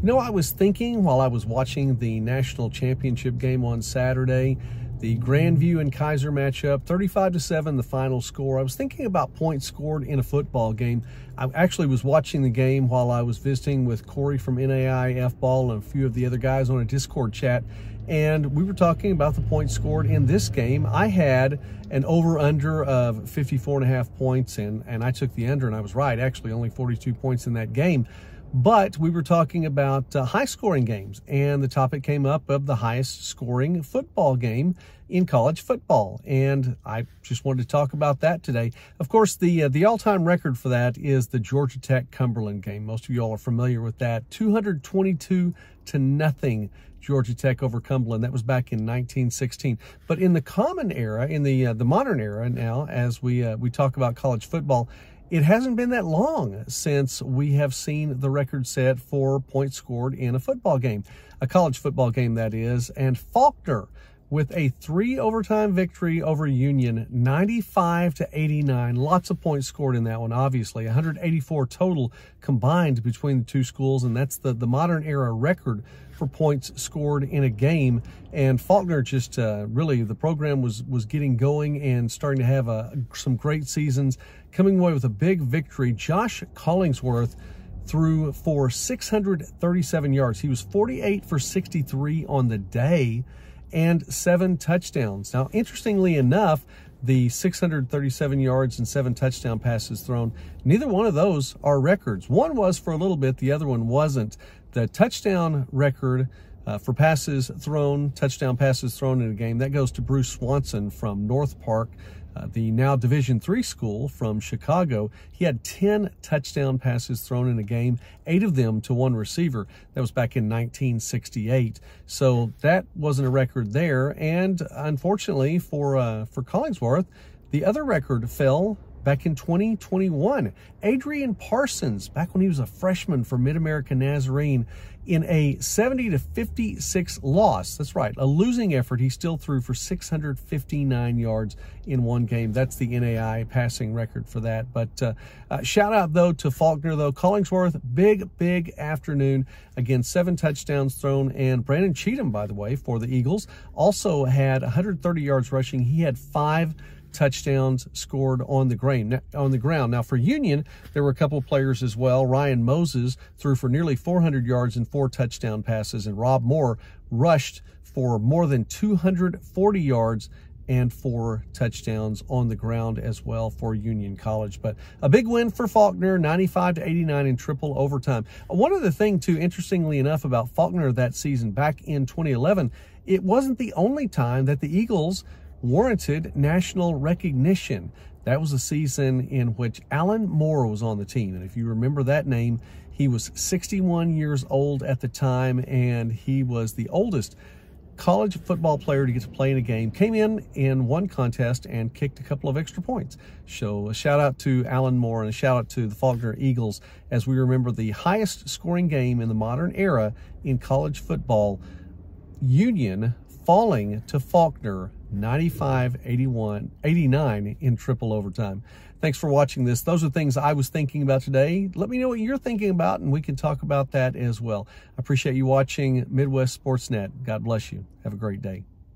You know, I was thinking while I was watching the national championship game on Saturday, the Grandview and Kaiser matchup, 35-7, the final score. I was thinking about points scored in a football game. I actually was watching the game while I was visiting with Corey from NAIA Football and a few of the other guys on a Discord chat, and we were talking about the points scored in this game. I had an over-under of 54.5 points, and I took the under, and I was right. Actually, only 42 points in that game. But we were talking about high-scoring games, and the topic came up of the highest-scoring football game in college football, and I just wanted to talk about that today. Of course, the all-time record for that is the Georgia Tech Cumberland game. Most of you all are familiar with that. 222-0 Georgia Tech over Cumberland. That was back in 1916. But in the common era, in the modern era now, as we talk about college football, it hasn't been that long since we have seen the record set for points scored in a football game, a college football game that is, and Faulkner with a 3-overtime victory over Union, 95-89. Lots of points scored in that one, obviously. 184 total combined between the two schools, and that's the modern era record for points scored in a game. And Faulkner just really, the program was getting going and starting to have some great seasons, coming away with a big victory. Josh Collingsworth threw for 637 yards. He was 48 for 63 on the day and 7 touchdowns. Now, interestingly enough, the 637 yards and 7 touchdown passes thrown, neither one of those are records. One was for a little bit, the other one wasn't. The touchdown record for passes thrown, touchdown passes thrown in a game, that goes to Bruce Swanson from North Park, the now Division III school from Chicago. He had 10 touchdown passes thrown in a game, 8 of them to one receiver. That was back in 1968. So that wasn't a record there. And unfortunately for Collingsworth, the other record fell back in 2021. Adrian Parsons, back when he was a freshman for Mid-America Nazarene, in a 70-56 loss. That's right, a losing effort. He still threw for 659 yards in one game. That's the NAI passing record for that. But shout out, though, to Faulkner, though. Collingsworth, big afternoon. Again, 7 touchdowns thrown. And Brandon Cheatham, by the way, for the Eagles, also had 130 yards rushing. He had 5 touchdowns scored on the ground. Now, for Union, there were a couple of players as well. Ryan Moses threw for nearly 400 yards and 4 touchdown passes, and Rob Moore rushed for more than 240 yards and 4 touchdowns on the ground as well for Union College. But a big win for Faulkner, 95-89 in triple overtime. One other thing, too, interestingly enough, about Faulkner that season back in 2011, it wasn't the only time that the Eagles warranted national recognition. That was a season in which Alan Moore was on the team. And if you remember that name, he was 61 years old at the time, and he was the oldest college football player to get to play in a game. Came in one contest and kicked a couple of extra points. So a shout out to Alan Moore and a shout out to the Faulkner Eagles as we remember the highest scoring game in the modern era in college football. Union falling to Faulkner 95-89 in triple overtime. Thanks for watching this. Those are things I was thinking about today. Let me know what you're thinking about, and we can talk about that as well. I appreciate you watching Midwest Sports Net. God bless you. Have a great day.